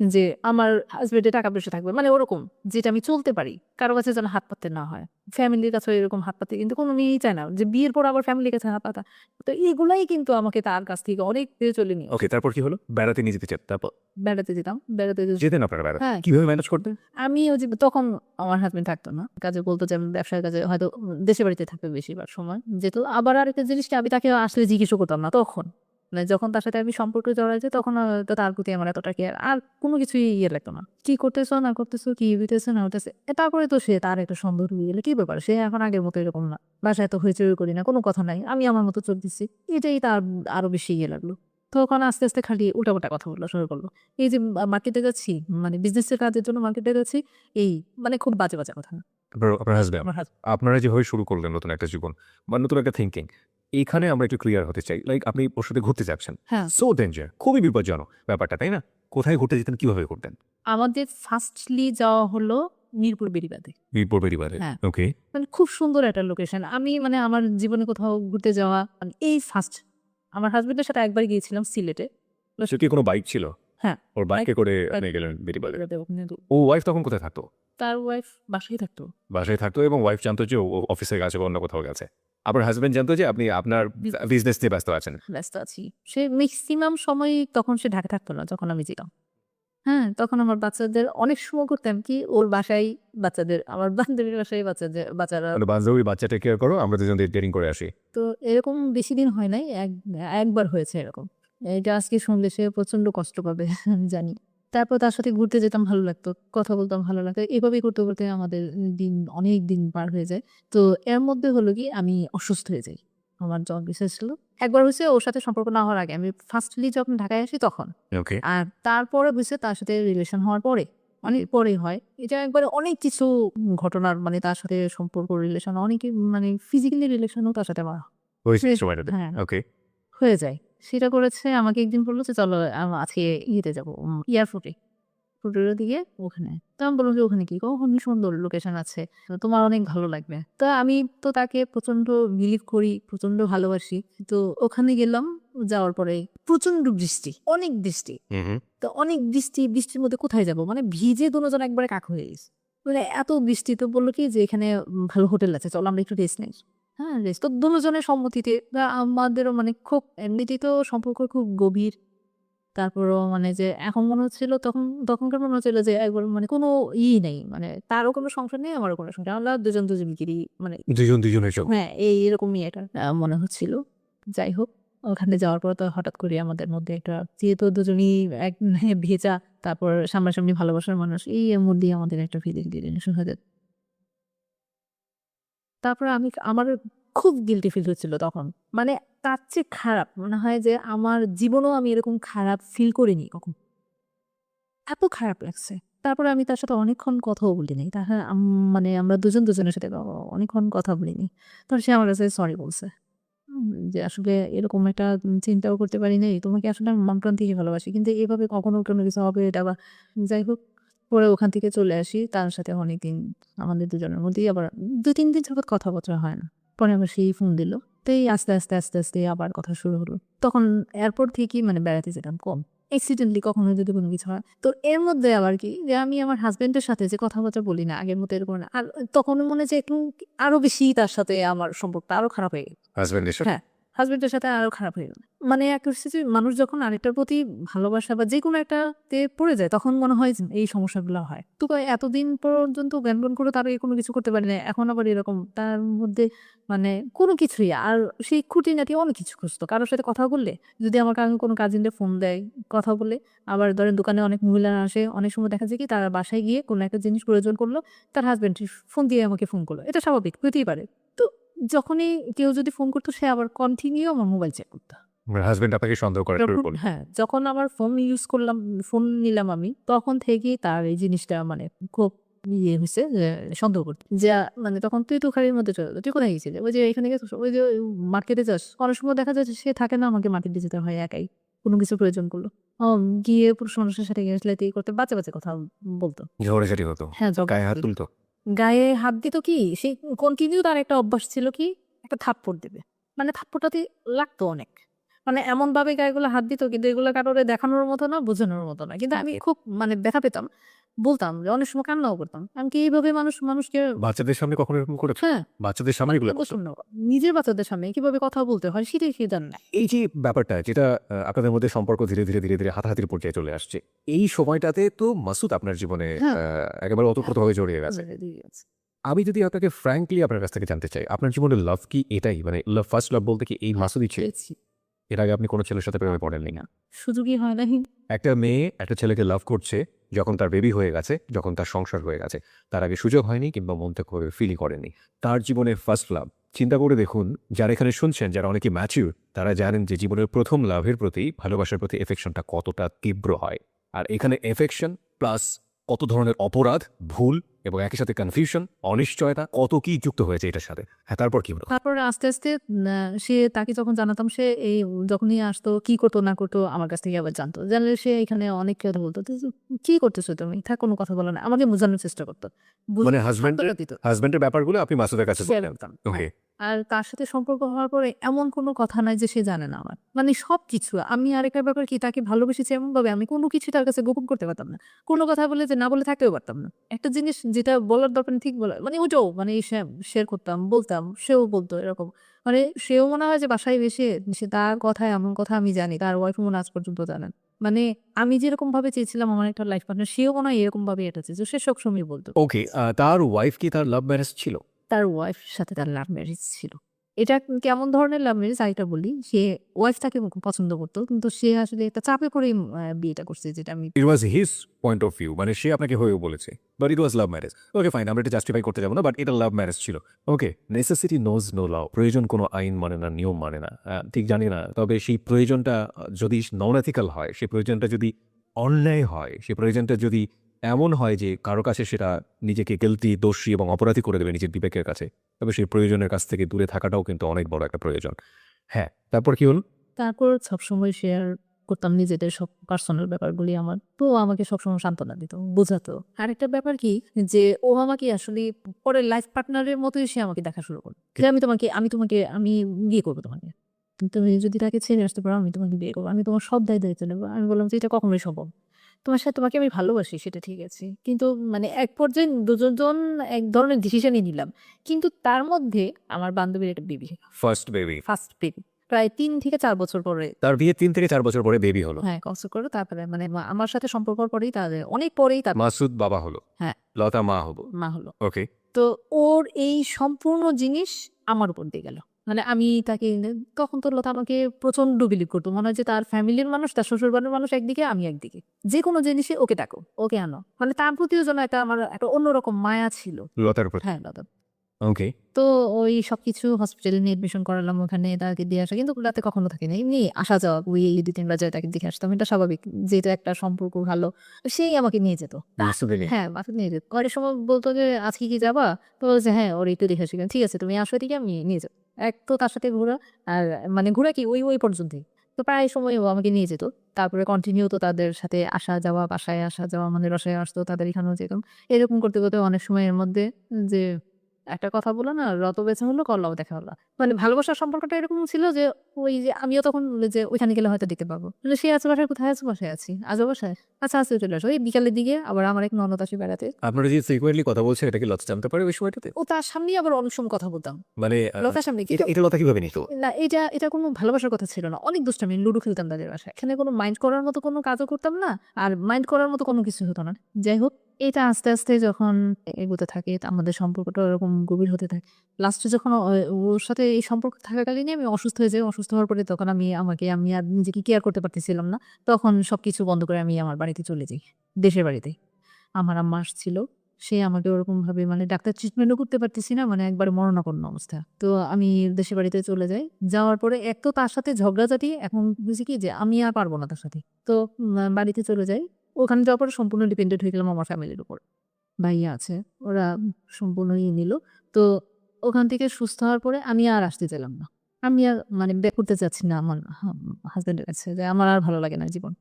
যে আমার হাসব্যান্ডের টাকা-পয়সা থাকবে। মানে ওরকম যেটা আমি চলতে পারি। কারো কাছে যেন হাত পাততে না হয়। ফ্যামিলির কাছেও এরকম হাত পাততে কিন্তু কোনো মেয়েই চায় না যে বিয়ের পর আবার ফ্যামিলির কাছে হাত পাতা। তো এগুলাই কিন্তু আমাকে তার কাছ থেকে অনেক দূরে চলে নিয়ে ওকে, তারপর কি হলো? বেড়াতে নিয়ে যেতে চান। তারপর? বেড়াতে যেতাম। বেড়াতে যেতেন আপনারা বেড়াতে? হ্যাঁ। কিভাবে ম্যানেজ করতেন? আমি ওই যে তখন আমার হাসব্যান্ড থাকতো না। কাজে বলতো যে আমি ব্যবসার কাজে হয়তো দেশের বাড়িতে থাকবে বেশিরভাগ সময়। যেহেতু আবার আরেকটা জিনিস কি আমি তাকে আসলে জিজ্ঞেসও করতাম না তখন। মানে যখন তার সাথে আমি সম্পর্কে জড়াইছি তখন তো তার প্রতি আমার এতটা কেয়ার আর কোনো কিছুই ইয়ে লাগতো না। কি করতেছো না করতেছো, কি হইতেছে না হইতেছে। তারপরে তো সে তার একটা সন্দেহ ঢুকে গেলে কি ব্যাপার? সে এখন আগের মতো এরকম না। বাসায় এত হইচই করি না, কোনো কথা নাই। আমি আমার মতো চলতেছি। এটাই তার আরো বেশি ইয়ে লাগলো। তখন আস্তে, আস্তে খালি উল্টাপাল্টা কথা বলা শুরু করলো। এই যে মার্কেটে যাচ্ছি, মানে বিজনেসের কাজের জন্য মার্কেটে যাচ্ছি, এই মানে খুব বাজে, বাজে কথা। আপনার হাসব্যান্ড। আমার আপনারা যেভাবে শুরু করলেন নতুন একটা জীবন বা নতুন একটা থিংকিং, এইখানে আমরা একটু ক্লিয়ার হতে চাই। লাইক আপনি ওর সাথে ঘুরতে যাচ্ছেন। হ্যাঁ, সো ডেঞ্জার, খুবই বিপজ্জনক ব্যাপারটা, তাই না? কোথায় ঘুরতে যেতেন, কিভাবে ঘুরতেন? আমাদের ফার্স্টলি যাওয়া হলো মিরপুর বেড়িবাঁধে। মিরপুর বেড়িবাঁধে। হ্যাঁ, ওকে। মানে খুব সুন্দর একটা লোকেশন। আমি মানে আমার জীবনে কোথাও ঘুরতে যাওয়া মানে এই ফার্স্ট। আমার হাসব্যান্ডের সাথে একবার গিয়েছিলাম সিলেটে। সে কি কোনো বাইক ছিল? হ্যাঁ, ওর বাইক বাইকে করে আপনি গেলেন বেড়িবাঁধে। বেড়াতে ওখানে ও ওয়াইফ তখন কোথায় থাকতো? তার ওয়াইফ বাসায় থাকতো। বাসায় থাকতো এবং ওয়াইফ জানতো যে ও অফিসে গেছে বা অন্য কোথাও গেছে। আপনার হাসব্যান্ড জানতো যে আপনি আপনার বিজনেস নিয়ে ব্যস্ত আছেন। ব্যস্ত আছি। সে মেক্সিমাম সময়ই তখন সে ঢাকা থাকতো না যখন আমি যেতাম। হ্যাঁ, তখন আমার বাচ্চাদের অনেক সময় করতাম কি ওর বাসায় বাচ্চাদের আমার বান্ধবীর বাসায় বাচ্চারা মানে বান্ধবী বাচ্চা টেক কেয়ার করো, আমরা দুজন ডেটিং করে আসি। তো এরকম বেশি দিন হয় নাই। একবার হয়েছে এরকম। এটা আজকে শুনলে সে প্রচন্ড কষ্ট পাবে আমি জানি। তারপর তার সাথে ঘুরতে যেতাম ভালো লাগতো। কথা বলতাম ভালো লাগতো। এভাবেই করতে, করতে আমাদের অনেক দিন পার হয়ে যায়। তো এর মধ্যে হলো কি আমি অসুস্থ হয়ে যাই। আমার জন্ডিস হয়েছিল। একবার হইছে ওর সাথে সম্পর্ক না হওয়ার আগে। আমি ফার্স্টলি যখন ঢাকায় আসি তখন। ওকে। আর তারপরে হইছে তার সাথে রিলেশন হওয়ার পরে। অনেক পরেই হয়। এটা একবারে অনেক কিছু ঘটনার মানে তার সাথে সম্পর্ক রিলেশন অনেকে মানে ফিজিক্যালি রিলেশনও তার সাথে আমার ওই বেশ সময়টাতে। হ্যাঁ, ওকে। হয়ে যায়। সেটা করেছে আমাকে একদিন বলল যে, "চলো আজকে ইয়েতে যাবো এয়ারপোর্টে। ফুটুরের দিকে ওখানে।" তো আমি বললাম যে, "ওখানে কি?" কয়, "ওখানে সুন্দর লোকেশন আছে। তো তোমার অনেক ভালো লাগবে।" তো আমি তো তাকে প্রচন্ড বিলিভ করি, প্রচন্ড ভালোবাসি। তো ওখানে গেলাম। যাওয়ার পরে প্রচন্ড বৃষ্টি, অনেক বৃষ্টি। হুম, হুম। তো অনেক বৃষ্টি, বৃষ্টির মধ্যে কোথায় যাবো? মানে ভিজে দোনোজন একবারে কাক হয়ে গেছি। মানে এত বৃষ্টি তো বলল কি যে, "এখানে ভালো হোটেল আছে। চলো আমরা একটু রেস্ট নেই।" হ্যাঁ, রেস্ট তো দোনোজনের সম্মতিতে বা আমাদেরও মানে খুব এমনিতেই তো সম্পর্ক খুব গভীর। তারপরও মানে যে এখন মনে হচ্ছিল তখনকার মনে হচ্ছিল যে একবার মানে কোনো নেই। মানে তারও কোনো সংসার নেই, আমারও কোনো সংসার। আমরা দুজন দুজনকেরই মানে দুজন দুজনের জন্য। হ্যাঁ, এরকমই একটা মনে হচ্ছিল। যাই হোক, ওখানে যাওয়ার পর তো হঠাৎ করে আমাদের মধ্যে একটা যেহেতু দুজনই এক ভেজা, তারপর সামনাসামনি ভালোবাসার মানুষ, এর মধ্যেই আমাদের একটা রিলেশন হয়ে যায়। তারপরে আমার খুব গিল্টি ফিল হচ্ছিল তখন। মানে তার চেয়ে খারাপ মনে হয় যে আমার জীবনেও আমি এরকম খারাপ ফিল করিনি কখনো। এত খারাপ লাগছে। তারপরে আমি তার সাথে অনেকক্ষণ কথাও বলি নাই। তাহা মানে আমরা দুজন দুজনের সাথে অনেকক্ষণ কথা বলিনি। তখন সে আমার কাছে সরি বলছে। যে আসলে এরকম একটা চিন্তাও করতে পারি নাই। তোমাকে আসলে আমি মন প্রাণ থেকে ভালোবাসি। কিন্তু এভাবে কখনো কোনো কিছু হবে এটা বা যাই হোক পরে ওখান থেকে চলে আসি। তার সাথে অনেকদিন আমাদের দুজনের মধ্যেই আবার ২-৩ দিন যাবৎ কথাবার্তা হয় না। পরে আবার সেই ফোন দিল। তো এই আস্তে আস্তে আবার কথা শুরু হলো। তখন এয়ারপোর্ট থেকেই মানে বেড়াতে যেতাম কম। অ্যাক্সিডেন্টালি কখনো যদি কোনো কিছু হয়। তো এর মধ্যে আবার কি যে আমি আমার হাসব্যান্ডের সাথে যে কথাবার্তা বলি না, আগের মতো এরকম না। আর তখন মনে হয় যে একটু আরো বেশি তার সাথে আমার সম্পর্কটা আরো খারাপ হয়ে গেল। হাজবেন্ডের সাথে হ্যাঁ, হাসব্যান্ডের সাথে আরো খারাপ হয়ে গেল। মানে একটা হচ্ছে যে মানুষ যখন আরেকটার প্রতি ভালোবাসা বা যেকোনো একটাতে পড়ে যায় তখন মনে হয় যে এই সমস্যাগুলো হয়। তো এতদিন পর্যন্ত জ্ঞান করে তার কোনো কিছু করতে পারি না। এখন আবার এরকম তার মধ্যে মানে কোনো কিছুই আর সেই খুঁটিনাটি অনেক কিছু খুঁজতো। কারো সাথে কথা বললে যদি আমার কোনো কাজিনরে ফোন দেয়, কথা বলে আবার ধরেন দোকানে অনেক মহিলারা আসে, অনেক সময় দেখা যায় কি তারা বাসায় গিয়ে কোনো একটা জিনিস প্রয়োজন করলো, তার হাসব্যান্ড ফোন দিয়ে আমাকে ফোন করলো। এটা স্বাভাবিক হইতেই পারে। তো যখনই কেউ যদি ফোন করতো সে আবার কন্টিনিউ আমার মোবাইল চেক করতো। হাজবেন্ড আপনাকে সন্দেহ করা শুরু করলো। হ্যাঁ, যখন আমার ফোন ইউজ করলাম, ফোন নিলাম আমি, তখন থেকেই তার এই জিনিসটা মানে খুব হইছে যে সন্দেহ করত। যে মানে তখন তুই তো খালির মধ্যে চলে এলো। তুই কোথায় গেছিলি? ওই যে এখানে গেছিস, ওই যে মার্কেটে যাস। অনেক সময় দেখা যায় যে সে থাকে না, আমাকে মার্কেটে যেতে হয় একাই। কোনো কিছু প্রয়োজন করলো। গিয়ে পুরুষ মানুষের সাথে গেছলে এই করতে বাজে কথা বলত। ঝগড়াঝাটি হতো, হ্যাঁ, গায়ে হাত তুলতো। গায়ে হাত দিত কি? সে কন্টিনিউ তার একটা অভ্যাস ছিল কি? একটা থাপ্পড় দিবে। মানে থাপ্পড়টাতে লাগতো অনেক। মানে এমনভাবে গায়েগুলো হাত দিত কিন্তু এগুলো কারোরে দেখানোর মতো না, বোঝানোর মতো না। কিন্তু আমি খুব মানে ব্যথা পেতাম। বলতাম যে অনেক সময় কান্নাও করতাম। আমি কি এইভাবে মানুষকে বাচ্চাদের সামনে কখনো এরকম করেছো? হ্যাঁ, বাচ্চাদের সামনে এগুলো করতো? শূন্য নিজের বাচ্চাদের সামনে কিভাবে কথা বলতে হয় সেটাই সে জানে না। এই যে ব্যাপারটা যেটা আপনাদের মধ্যে সম্পর্ক ধীরে ধীরে হাতাহাতির পর্যায়ে চলে আসছে। এই সময়টাতে তো মাসুদ আপনার জীবনে হ্যাঁ, একেবারে ওতপ্রোতভাবে জড়িয়ে গেছে। আমি যদি আপনাকে ফ্র্যাঙ্কলি আপনার কাছ থেকে জানতে চাই, আপনার জীবনে লাভ কি এটাই? মানে ফার্স্ট লাভ বলতে কি এই মাসুদই ছিল? পেয়েছি। এর আগে আপনি কোনো ছেলের সাথে প্রেমে পড়েননি? না, সুযোগই হয় নাই। একটা মেয়ে একটা ছেলেকে লাভ করছে যখন তার বেবি হয়ে গেছে, যখন তার সংসার হয়ে গেছে। তার আগে সুযোগ হয়নি কিংবা মন থেকে ফিলই করেনি। তার জীবনে ফার্স্ট লাভ। চিন্তা করে দেখুন, যারা এখানে শুনছেন, যারা অনেকে ম্যাচিউর, তারা জানেন যে জীবনের প্রথম লাভের প্রতি, ভালোবাসার প্রতি এফেকশনটা কতটা তীব্র হয়। আর এখানে এফেকশন প্লাস কত ধরনের অপরাধ, ভুল এবং একই সাথে কনফিউশন, অনিশ্চয়তা, কত কি যুক্ত হয়েছে এটার সাথে। হ্যাঁ, তারপর কি হলো? তারপরে আস্তে আস্তে সে তাকে যখন জানাতাম সে এই যখনই আসতো কি করতো না করতো আমার কাছ থেকে আবার জানতো। জানলে সে এখানে অনেক কথা বলতো। তো কি করতেছো তুমি? থাক কোনো কথা বলো না। আমাকে বোঝানোর চেষ্টা করতো। মানে সান্ত্বনা দিত। হাজবেন্ডের ব্যাপারগুলো আপনি মাসুদের কাছে শেয়ার বলতেন? করতাম। ওকে। হ্যাঁ। আর তার সাথে সম্পর্ক হওয়ার পরে এমন কোনো কথা নাই যে সে জানে না আমার। মানে সবকিছু। আমি আরেকটা ব্যাপার কি তাকে ভালোবেসেছি এমনভাবে আমি কোনো কিছু তার কাছে গোপন করতে পারতাম না। কোনো কথা বলে যে না বলে থাকতেও পারতাম না। একটা জিনিস যেটা বলার দরকার নেই ঠিক বলা মানে ওইটাও মানে শেয়ার করতাম, বলতাম, সেও বলতো এরকম। মানে সেও মনে হয় যে বাসায় এসে সে তার কথায় এমন কথা আমি জানি। তার ওয়াইফ মনে হয় আজ পর্যন্ত জানেন। মানে আমি যেরকমভাবে চেয়েছিলাম আমার একটা লাইফ পার্টনার সেও মনে হয় এরকমভাবে এটা চেয়েছে। সে সবসময় বলত। ওকে, তার ওয়াইফ কি তার লাভ ম্যারেজ ছিল? তার ওয়াইফের সাথে তার লাভ ম্যারেজ ছিল। এটা কেমন ধরনের লাভ ম্যারেজ আরেকটা বলি। সে ওয়াইফ তাকে খুব পছন্দ করত। কিন্তু সে আসলে একটা চাপে পড়েই বিয়েটা করছে যেটা আমি it was his point of view, মানে সে আপনাকে হয়েও বলেছে, but it was love marriage. Okay fine, আমরা এটা জাস্টিফাই করতে যাবো না, বাট এটা লাভ ম্যারেজ ছিল। ওকে, নেসেসিটি নোজ নো লাও। প্রয়োজন কোনো আইন মানে না, নিয়ম মানে না। ঠিক জানি না, তবে সেই প্রয়োজনটা যদি নন এথিক্যাল হয়, সেই প্রয়োজনটা যদি অন্যায় হয়, সেই প্রয়োজনটা যদি এমন হয় যে কারো কাছে সেটা নিজেকে গিলটি, দোষী এবং অপরাধী করে দেবে নিজের বিবেকের কাছে, তবে সেই প্রয়োজনের কাছ থেকে দূরে থাকাটাও কিন্তু অনেক বড় একটা প্রয়োজন। হ্যাঁ, তারপর কি হল? তারপর সবসময় শেয়ার করতাম নিজেদের সব পার্সোনাল ব্যাপারগুলি আমার। তো ও আমাকে সবসময় সান্ত্বনা দিত, বোঝাতো। আরেকটা ব্যাপার কি যে ও আমাকে আসলে পরে লাইফ পার্টনারের মতোই সে আমাকে দেখা শুরু করল। যে আমি বিয়ে করব তোমাকে। তুমি যদি তাকে ছেড়ে আসতে পারো আমি তোমাকে বিয়ে করব। আমি তোমার সব দায়িত্ব নেব। আমি বললাম যে এটা কখনোই সম্ভব। তোমাকে আমি ভালোবাসি সেটা ঠিক আছে। কিন্তু মানে এক পর্যায়ে দুজন এক ধরনের ডিসিশনই নিলাম। কিন্তু তার মধ্যে আমার বান্ধবীর একটা baby, first baby. First baby. প্রায় ৩ থেকে ৪ বছর পরে তার বিয়ে ৩ থেকে ৪ বছর পরে বেবি হলো। হ্যাঁ, কনসিভ করলো। তারপরে মানে আমার সাথে সম্পর্ক হওয়ার পরেই তাদের অনেক পরেই তার মাসুদ বাবা হলো, হ্যাঁ, লতা মা হবো। মা হলো। ওকে। তো ওর এই সম্পূর্ণ জিনিস আমার উপর দিয়ে গেল। মানে আমি তাকে তখন তো লতা আমাকে প্রচন্ড বিলিভ করতো। মনে হয় যে তার ফ্যামিলির মানুষ, তার শ্বশুরবাড়ির মানুষ একদিকে, আমি একদিকে। যেকোনো জিনিসে ওকে ডাকো, ওকে আনো। মানে তার প্রতিও যেন আমার একটা অন্যরকম মায়া ছিল। লতার প্রতি। হ্যাঁ, লতা। ওকে। তো ওই সবকিছু হসপিটালে নিয়ে এডমিশন করালাম ওখানে তাকে দিয়ে আসা। কিন্তু রাতে কখনো থাকি না। এমনি আসা যাওয়া ওই ২-৩ বার যায় তাকে দেখে আসতাম। এটা স্বাভাবিক। যেহেতু একটা সম্পর্ক ভালো। সেই আমাকে নিয়ে যেত। মাসুদকে। হ্যাঁ, বাসায় নিয়ে যেত। কয়টার সময় বলতো যে, "আজকে কি যাবা?" তো বলছে, "হ্যাঁ, ওর একটু দেখে আসি।" ঠিক আছে তুমি আসো এদিকে আমি নিয়ে যাবো। এক তো তার সাথে ঘোরা আর মানে ঘোরা কি ওই পর্যন্তই। তো প্রায় সময় ও আমাকে নিয়ে যেত। তারপরে কন্টিনিউ তো তাদের সাথে আসা যাওয়া, বাসায় আসা যাওয়া, আমাদের বাসায় আসতো, তাদের এখানেও যেতাম। এরকম করতে, করতে অনেক সময় এর মধ্যে যে একটা কথা বলে না, রত বেছে হলো কল্লাও দেখা হলো। মানে ভালোবাসার সম্পর্কটা এরকম ছিল যে ওই যে আমিও তখন যে ওইখানে গেলে হয়তো দেখতে পাবো। বলে, "সে আছে বাসায়, কোথায় আছো?" "বাসায় আছি।" "আজও বাসায়?" "আচ্ছা, আজকে চলে আসো।" এই বিকালের দিকে আবার আমার এক ননদ আসে বেড়াতে। আপনারা যে ফ্রিকোয়েন্টলি কথা বলছেন এটা কি লতা জানতে পারে ওই সময়টাতে? ও তার সামনেই আবার অনেক সময় কথা বলতাম। মানে লতার সামনে এটা কিন্তু এটা লতা কিভাবে নিত? না, এটা কোনো ভালোবাসার কথা ছিল না। অনেক দুষ্টামি। লুডো খেলতাম তাদের বাসায়। এখানে কোনো মাইন্ড করার মতো কোনো কাজও করতাম না। আর মাইন্ড করার মতো কোনো কিছু হতো না। যাই হোক, এটা আস্তে, আস্তে যখন এগোতে থাকে আমাদের সম্পর্কটা ওরকম গভীর হতে থাকে। লাস্টে যখন ওর সাথে এই সম্পর্ক থাকাকালীনই আমি অসুস্থ হয়ে যাই। অসুস্থ হওয়ার পরে তখন আমি আর নিজেকে কেয়ার করতে পারতেছিলাম না। তখন সবকিছু বন্ধ করে আমি আমার বাড়িতে চলে যাই। দেশের বাড়িতে। আমার আম্মা আসছিল। সে আমাকে ওরকমভাবে মানে ডাক্তার ট্রিটমেন্টও করতে পারতেছি না। মানে একবারে মরণাপন্ন অবস্থা। তো আমি দেশের বাড়িতে চলে যাই। যাওয়ার পরে এক তো তার সাথে ঝগড়াঝাটি, এখন বুঝি কি যে আমি আর পারব না তার সাথে। তো বাড়িতে চলে যাই। ওখানে যাওয়ার পরে সম্পূর্ণ ডিপেন্ডেন্ট হয়ে গেলাম আমার ফ্যামিলির উপর। ভাইয়া আছে। ওরা সম্পূর্ণ নিল। তো ওখান থেকে সুস্থ হওয়ার পরে আমি আর আসতে চাইলাম না। আমি আর মানে ব্যাক করতে চাচ্ছি না আমার হাসব্যান্ডের কাছে যে আমার আর ভালো লাগে না জীবন।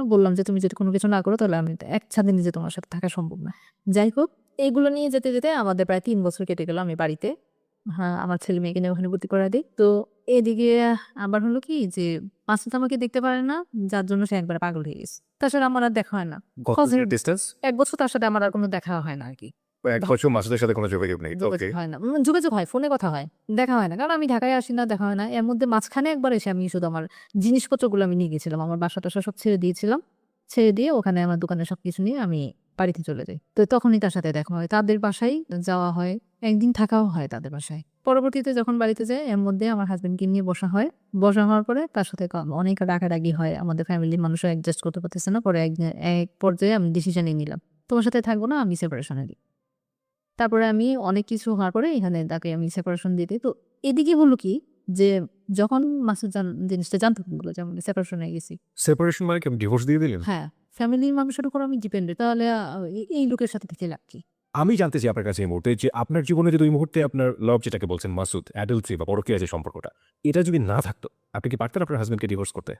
বললাম যে, "তুমি যদি কোনো কিছু না করো তাহলে আমি এক ছাদের নিচে তোমার সাথে থাকা সম্ভব না।" যাই হোক, এগুলো নিয়ে যেতে, যেতে আমাদের প্রায় ৩ বছর কেটে গেল আমি বাড়িতে। হ্যাঁ, আমার ছেলে-মেয়েকে নিয়ে ওখানে ভর্তি করায় দেই। তো এদিকে আবার হলো কি যে মাসুদ আমাকে দেখতে পারে না, যার জন্য সে একবারে পাগল হয়ে গেছে। তার সাথে আমার আর দেখা হয় না। কত কজের ডিসট্যান্স? ১ বছর তার সাথে আমার আর কোনো দেখা হয় না আরকি। ১ বছর মাসুদের সাথে কোনো যোগাযোগ নেই। ওকে। যোগাযোগ হয় না। যোগাযোগ হয়, ফোনে কথা হয়। দেখা হয় না। কারণ আমি ঢাকায় আসি না, দেখা হয় না। এর মধ্যে মাঝখানে একবার এসে আমি শুধু আমার জিনিসপত্রগুলো আমি নিয়ে গেছিলাম। আমার বাসা-টাসা সব ছেড়ে দিয়েছিলাম। ছেড়ে দিয়ে ওখানে আমার দোকানের সবকিছু নিয়ে আমি বাড়িতে চলে যাই। তো তখনই তার সাথে দেখা হয়। তাদের বাসায় যাওয়া হয়। একদিন থাকাও হয় তাদের বাসায়। পরবর্তীতে যখন বাড়িতে যাই এর মধ্যে আমার হাসব্যান্ডকে নিয়ে বসা হয়। বসা হওয়ার পরে তার সাথে অনেক রাগারাগি হয়। আমাদের ফ্যামিলির মানুষও অ্যাডজাস্ট করতে পারতেছে না। পরে এক পর্যায়ে আমি ডিসিশন নিয়ে নিলাম। তোমার সাথে থাকবো না, আমি সেপারেশন এ দিই। তারপরে আমি অনেক কিছু হওয়ার পরে এখানে তাকে আমি সেপারেশন দিয়ে দেই। তো এদিকে হলো কি যে যখন মাসুদ জিনিসটা জানতে পারলো যে আমি সেপারেশন হয়ে গেছি। সেপারেশন মানে কি আপনি ডিভোর্স দিয়ে দিলেন? হ্যাঁ, ফ্যামিলির মানুষের উপর আমি ডিপেন্ডেন্ট। তাহলে এই লোকের সাথে থেকে লাভ কি? আমি জানতে চাই আপনার কাছে এই মুহূর্তে যে আপনার জীবনে যদি ওই মুহূর্তে আপনার লাভ যেটাকে বলছেন মাসুদ, অ্যাডাল্ট্রি বা পরকীয়া যে সম্পর্কটা, এটা যদি না থাকতো, আপনি কি পারতেন আপনার হাসব্যান্ডকে ডিভোর্স করতে?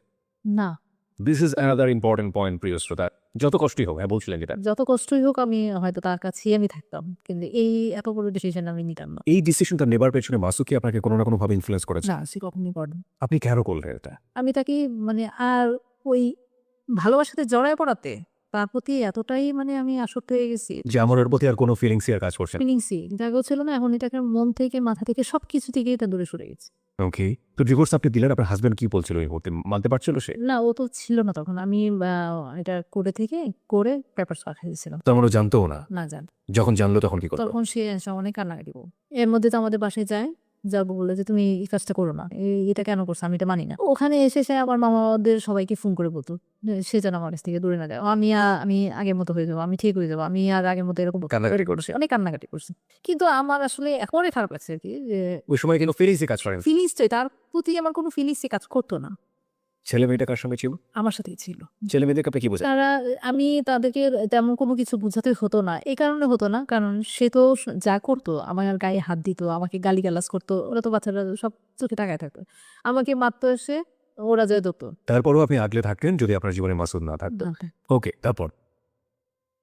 না, this is another important point প্রিয় শ্রোতা। যত কষ্টই হোক, হ্যাঁ বলছিলেন যেটা। যত কষ্টই হোক আমি হয়তো তার কাছেই আমি থাকতাম। কিন্তু এই এত বড় ডিসিশন আমি নিতাম না। এই ডিসিশনটা নেবার পেছনে মাসুদ কি আপনাকে কোনো না কোনোভাবে ইনফ্লুয়েন্স করেছে? না, সে কখনোই করেনি। আপনি কেন করলেন এটা? আমি তাকে মানে আর ওই ভালোবাসাতে জড়ায় পড়াতে তার প্রতি এতটাই মানে আমি আসক্ত হয়ে গেছি। যে আমার ওর প্রতি আর কোনো ফিলিংসই আর কাজ করছে না। ফিলিংসই জায়গাও ছিল না। এখন এটাকে মন থেকে, মাথা থেকে সবকিছু থেকেই এটা দূরে সরে গেছে। ওকে। তো ডিভোর্স আপনি দিলেন, আপনার হাসব্যান্ড কি বলছিল এই মুহূর্তে? মানতে পারছিল সে? না, ও তো ছিল না তখন। আমি এটা করে পেপারস পাঠিয়ে দিয়েছিলাম। তার মানে ও জানতও না। না জান। যখন জানলো তখন কি করলো? তখন সে এসে অনেক কান্নাকাটি করল। এর মধ্যে তো আমাদের বাসায় যায়। যাবো বলল যে, "তুমি এই কাজটা করো না। এটা কেন করছো? আমি এটা মানি না।" ওখানে এসে সে আমার মামাদের সবাইকে ফোন করে বলত যে, সে যেন আমার কাছ থেকে দূরে না যায়। আমি আগের মতো হয়ে যাবো। আমি ঠিক হয়ে যাবো। আমি আর আগের মতো এরকম কান্নাকাটি করছে। অনেক কান্নাকাটি করছে। কিন্তু আমার আসলে একেবারে খারাপ লাগছে আরকি যে ওই সময় কিন্তু ফিলিংসই কাজ করে না। ফিলিংসটাই তার প্রতি আমার কোনো ফিলিংসই কাজ করত না। ছেলে মেয়েটা কার সঙ্গে ছিল? আমার সাথেই ছিল। ছেলে মেয়েদেরকে আপনি কি বোঝান? আমি তাদেরকে তেমন কোনো কিছু বুঝাতে হতো না। এই কারণে হতো না, কারণ সে তো যা করতো আমার গায়ে হাত দিত, আমাকে গালিগালাজ করতো। ওরা তো বাচ্চারা সব চোখে তাকায় থাকতো। আমাকে মারতো এসে, ওরা যেয়ে ধরতো। তারপরেও আপনি আগলে থাকতেন যদি আপনার জীবনে মাসুদ না থাকতো। ওকে, তারপর?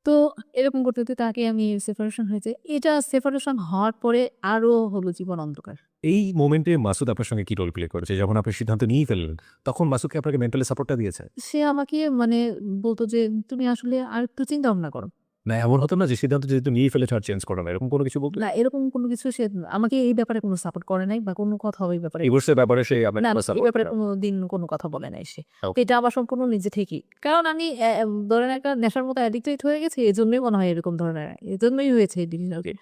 তো এরকম করতে, করতে তাকে আমি সেপারেশন হয়েছে। এটা সেপারেশন হওয়ার পরে আরো হলো জীবন অন্ধকার। এই মোমেন্টে মাসুদ আপনার সঙ্গে কি রোল প্লে করেছে? যখন আপনি সিদ্ধান্ত নিয়েই ফেললেন, তখন মাসুদ কি আপনাকে মেন্টালি সাপোর্টটা দিয়েছে? সে আমাকে মানে বলত যে, "তুমি আসলে আরেকটু চিন্তা ভাবনা করো।" না এমন হতো না যে সিদ্ধান্ত যেহেতু নিয়েই ফেলেছো আর চেঞ্জ করো না, এরকম কোনো কিছু বলতো? না, এরকম কোনো কিছু সে আমাকে এই ব্যাপারে কোনো সাপোর্ট করে নাই বা কোনো কথাও এই ব্যাপারে ডিভোর্সের ব্যাপারে সে আপনাকে না, কোনো এই সাপোর্ট ব্যাপারে করে না? কোনদিন কোনো কথা বলে নাই সে। ওকে। এটা আমার সম্পূর্ণ নিজে থেকেই। কারণ আমি ধরেন একটা নেশার মতো অ্যাডিক্টেড হয়ে গেছি। এজন্যই মনে হয় এরকম ধরনের এজন্যই হয়েছে এই ডিসিশন। ওকে।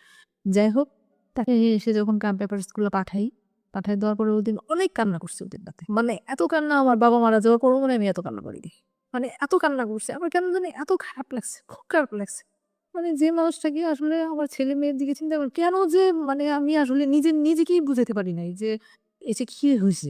যাই হোক, তাকে সে যখন পেপারস গুলো পাঠাই দেওয়ার পরে ওদিন অনেক কান্না করছে ওদিন রাতে। মানে এত কান্না, আমার বাবা মারা যাওয়ার পরও মনে হয় আমি এত কান্না করিনি। মানে এত কান্না করছে। আমার কেন জানি এত খারাপ লাগছে, খুব খারাপ লাগছে। মানে যে মানুষটাকে আসলে আমার ছেলে-মেয়ের দিকে চিন্তা করে কেন যে মানে আমি আসলে নিজেকেই বুঝাতে পারি নাই যে এটা কি হইছে?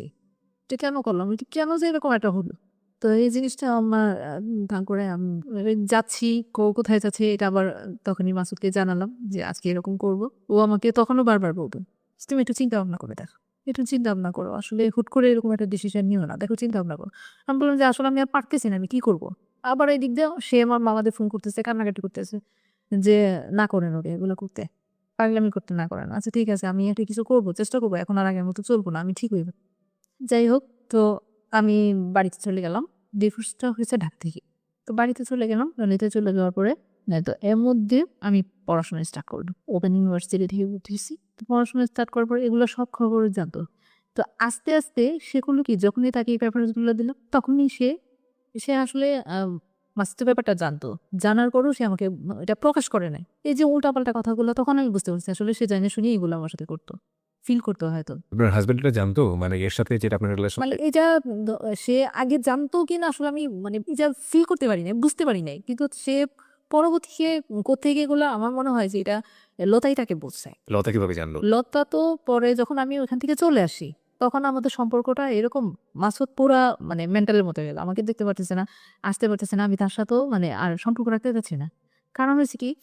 এটা কেন করলাম? এটা কেন যে এরকম একটা হলো? তো এই জিনিসটা আমার তারপরে আমি যাচ্ছি, কোথায় যাচ্ছি এটা আবার তখনই মাসুদকে জানালাম যে আজকে এরকম করব। ও আমাকে তখনও বারবার বলত, "তুমি একটু চিন্তা ভাবনা করে দেখো।" একটু চিন্তা ভাবনা করো। আসলে হুট করে এরকম একটা ডিসিশন নিও না। দেখো চিন্তা ভাবনা করো। আমি বললাম যে, "আসলে আমি আর পারতেছি না। আমি কি করব?" আবার এদিক দিয়ে সে আমার মামাদের ফোন করতেছে, কান্নাকাটি করতেছে যে, "না করেন ওরে এগুলো করতে। পাগলামি করতে না করেন।" আচ্ছা ঠিক আছে আমি একটা কিছু করব, চেষ্টা করব। এখন আর আগের মতো চলব না। আমি ঠিক হইব। যাই হোক তো আমি বাড়িতে চলে গেলাম। ডিভোর্সটা হয়েছে ঢাকা থেকে। তো বাড়িতে চলে গেলাম। বাড়িতে চলে যাওয়ার পরে তো এর মধ্যে আমি পড়াশোনা স্টার্ট করলাম। ওপেন ইউনিভার্সিটি থেকে উঠেছি। তো পড়াশোনা স্টার্ট করার পরে এগুলো সব খবর জানতো। তো আস্তে, আস্তে সে করল কি যখনই তাকে এই প্রেফারেন্স গুলো দিলাম তখনই সে আসলে বাস্তব ব্যাপারটা জানতো। জানার পরেও সে আমাকে এটা প্রকাশ করে নাই। এই যে উল্টাপাল্টা কথাগুলো তখন আমি বুঝতে পারছি আসলে সে জানে শুনেই এগুলো আমার সাথে করত। ফিল করতো হয়তো। আপনার হাসব্যান্ড এটা জানতো? মানে এর সাথে যেটা আপনার রিলেশন মানে এটা দ সে আগে জানতো কিনা আসলে আমি মানে এটা ফিল করতে পারি নাই, বুঝতে পারি নাই। কিন্তু সে পরবর্তীতে কোত্থেকে এগুলা আমার মনে হয় যে এটা লতাই তাকে বলছে। লতা কিভাবে জানলো? লতা তো পরে যখন আমি ওখান থেকে চলে আসি, তখন আমাদের সম্পর্কটা এরকম মাসুদ পুরা মানে মেন্টালের মতো হয়ে গেল। আমাকে দেখতে পারতেছে না, আসতে পারতেছে না। আমি তার সাথেও মানে আর সম্পর্ক রাখতে চাচ্ছি না। কারণ হয়েছে কি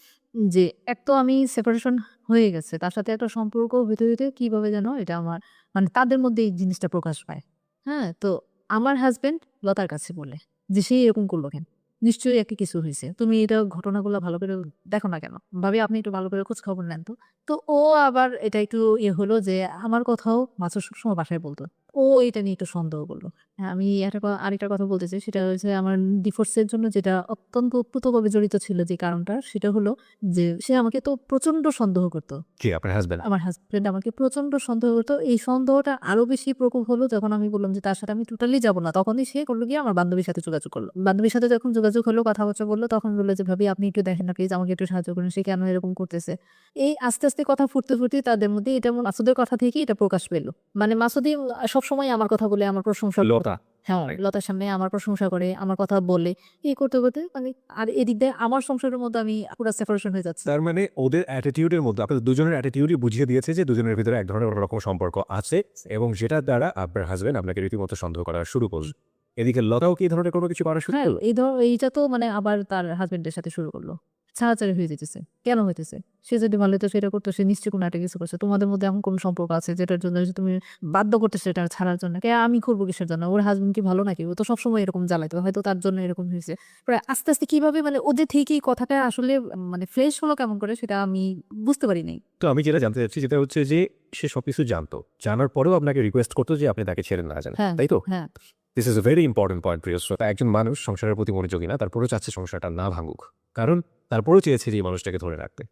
যে এক তো আমি সেপারেশন হয়ে গেছে। তার সাথে একটা সম্পর্ক হইতে, হইতে কিভাবে যেন এটা আমার মানে তাদের মধ্যে এই জিনিসটা প্রকাশ পায়। হ্যাঁ? তো আমার হাসব্যান্ড লতার কাছে বলে যে, "সে এরকম করল কেন? নিশ্চয়ই একটা কিছু হইছে। তুমি এটা ঘটনাগুলো ভালো করে দেখো না কেন? ভাবি আপনি একটু ভালো করে খোঁজ খবর নেন তো।" তো ও আবার এটা একটু হলো যে আমার কথাও মাসুদ সবসময় বাসায় বলত। ও এটা নিয়ে একটু সন্দেহ করল। হ্যাঁ, আমি আরেকটা কথা বলতে চাই সেটা হচ্ছে আমার ডিভোর্সের জন্য যেটা অত্যন্ত ওতপ্রোতভাবে জড়িত ছিল যে কারণটা সেটা হলো যে সে আমাকে তো প্রচন্ড সন্দেহ করত। কে আপনার হাসব্যান্ড? আমার হাসব্যান্ড আমাকে প্রচন্ড সন্দেহ করতো। এই সন্দেহটা আরো বেশি প্রকোপ হলো যখন আমি বললাম যে তার সাথে আমি টোটালি যাব না। তখনই সে করলো গিয়ে আমার বান্ধবীর সাথে যোগাযোগ করলো। বান্ধবীর সাথে যখন যোগাযোগ হলো, কথাবার্তা বলল তখন বলল যে, "ভাবি আপনি একটু দেখেন না প্লিজ আমাকে একটু সাহায্য করুন। সে কেন এরকম করতেছে?" এই আস্তে, আস্তে কথা ফুটতে, ফুটতে তাদের মধ্যে এটা মাসুদের কথা থেকেই এটা প্রকাশ পেল। মানে মাসুদই সবসময় আমার কথা বলে আমার প্রশংসা লতা? হ্যাঁ, লতার সামনে আমার প্রশংসা করে, আমার কথা বলে। এই করতে, করতে মানে আর এদিক দিয়ে আমার সংসারের মধ্যে আমি পুরা সেপারেশন হয়ে যাচ্ছি। তার মানে ওদের অ্যাটিটিউড এর মধ্যে আপনাদের দুজনের অ্যাটিটিউডই বুঝিয়ে দিয়েছে যে দুজনের ভিতরে এক ধরনের অন্যরকম সম্পর্ক আছে এবং যেটার দ্বারা আপনার হাসব্যান্ড আপনাকে রীতিমতো সন্দেহ করা শুরু করল। এদিকে লতাও কি এই ধরনের কোনো কিছু করা শুরু হ্যাঁ, করল? এইটা তো মানে আবার তার হাসব্যান্ডের সাথে শুরু করল। ছাড়াছাড়ি হয়ে যাইতেছে। কেন হইতেছে? সে যদি ভালো হইতো সেটা করতো, সে নিশ্চয়ই কোনো একটা কিছু করছে। তোমাদের মধ্যে এমন কোন সম্পর্ক আছে যেটার জন্য যে তুমি বাধ্য করতেছো এটা ছাড়ার জন্য। আমি করব কিসের জন্য? ওর হাসব্যান্ড কি ভালো নাকি? ও তো সবসময় এরকম জ্বালাইতো। হয়তো তার জন্য এরকম হইছে। পরে আস্তে, আস্তে কিভাবে মানে ওদের থেকেই কথাটা আসলে মানে ফ্রেশ হলো কেমন করে সেটা আমি বুঝতে পারি নাই। তো আমি যেটা জানতে চাচ্ছি যেটা হচ্ছে যে সে সবকিছু জানতো। জানার পরেও আপনাকে রিকোয়েস্ট করতো যে আপনি তাকে ছেড়ে না যান। হ্যাঁ, তাই তো? হ্যাঁ। This is a very important point প্রিয় শ্রোতা। একজন মানুষ সংসারের প্রতি মনোযোগী না, তারপরেও চাচ্ছে সংসারটা না ভাঙুক। কারণ তারপরেও চেয়েছে যে এই মানুষটাকে ধরে রাখতে।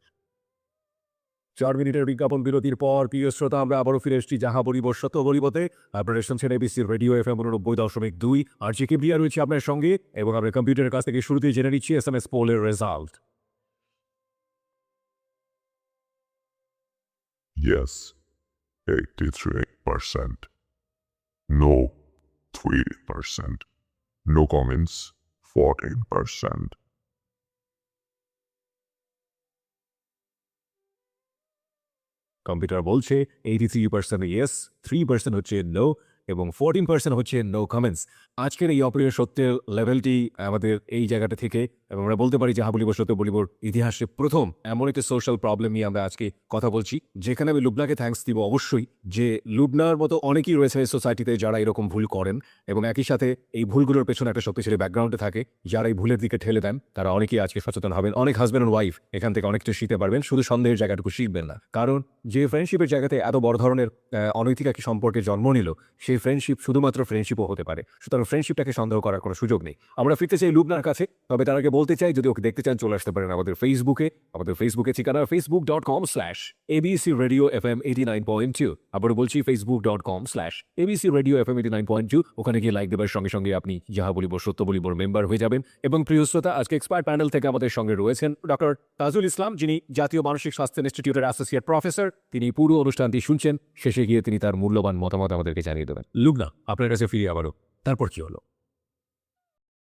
৪ মিনিটের বিজ্ঞাপন বিরতির পর প্রিয় শ্রোতা আমরা আবারও ফিরে এসেছি যাহা বলিব সত্য বলিবতে। আপনারা শুনছেন এবিসি রেডিও এফএম 89.2 আর জি কিবরিয়া রয়েছে আপনার সঙ্গে এবং আমরা কম্পিউটারের কাছ থেকে শুরুতেই জেনে নিচ্ছি এসএমএস পোলের result. Yes, 83%. No, 3%. No comments, 14%. Computer বলছে 83% ইয়েস, 3% হচ্ছে নো এবং 14% হচ্ছে নো কমেন্টস। আজকের এই অপ্রিয় সত্যের লেভেলটি আমাদের এই জায়গাটা থেকে এবং আমরা বলতে পারি যাহা বলিব সত্য বলিবর ইতিহাসে প্রথম এমন একটি সোশ্যাল প্রবলেম নিয়ে আমরা আজকে কথা বলছি, যেখানে আমি লুবনাকে থ্যাঙ্কস দিব অবশ্যই যে লুবনার মতো অনেকেই রয়েছে এই সোসাইটিতে যারা এরকম ভুল করেন এবং একই সাথে এই ভুলগুলোর পেছনে একটা শক্তিশালী ব্যাকগ্রাউন্ডে থাকে যারা এই ভুলের দিকে ঠেলে দেন তারা অনেকেই আজকে সচেতন হবেন। অনেক হাজব্যান্ড অ্যান্ড ওয়াইফ এখান থেকে অনেকটা শিখতে পারবেন, শুধু সন্দেহের জায়গাটুকু শিখবেন না। কারণ যে ফ্রেন্ডশিপের জায়গাতে এত বড় ধরনের অনৈতিক একটি সম্পর্কে জন্ম নিল, সেই ফ্রেন্ডশিপ শুধুমাত্র ফ্রেন্ডশিপও হতে পারে। সুতরাং ফ্রেন্ডশিপটাকে সন্দেহ করার কোনো সুযোগ নেই। আমরা ফিরতে চাই লুবনার কাছে, তবে তার আগে বলতে চাই যদি ওকে দেখতে চান চলে আসতে পারেন আমাদের ফেসবুকে। আমাদের ফেসবুকে ঠিকানা facebook.com/ABC Radio FM 89.2। আবারও বলছি facebook.com/ABC Radio FM 89.2। ওখানে গিয়ে লাইক দেবার সঙ্গে সঙ্গে আপনি যাহা বলিব সত্য বলিবর মেম্বার হয়ে যাবেন। এবং প্রিয় শ্রোতা, আজকে এক্সপার্ট প্যানেল থেকে আমাদের সঙ্গে রয়েছেন ডক্টর তাজুল ইসলাম, যিনি জাতীয় মানসিক স্বাস্থ্য ইনস্টিটিউটের অ্যাসোসিয়েট প্রফেসর। তিনি পুরো অনুষ্ঠানটি শুনছেন, শেষে গিয়ে তিনি তার মূল্যবান মতামত আমাদেরকে জানিয়ে দেবেন। লুবনা, আপনার কাছে ফিরে আবারও, তারপর কি হলো?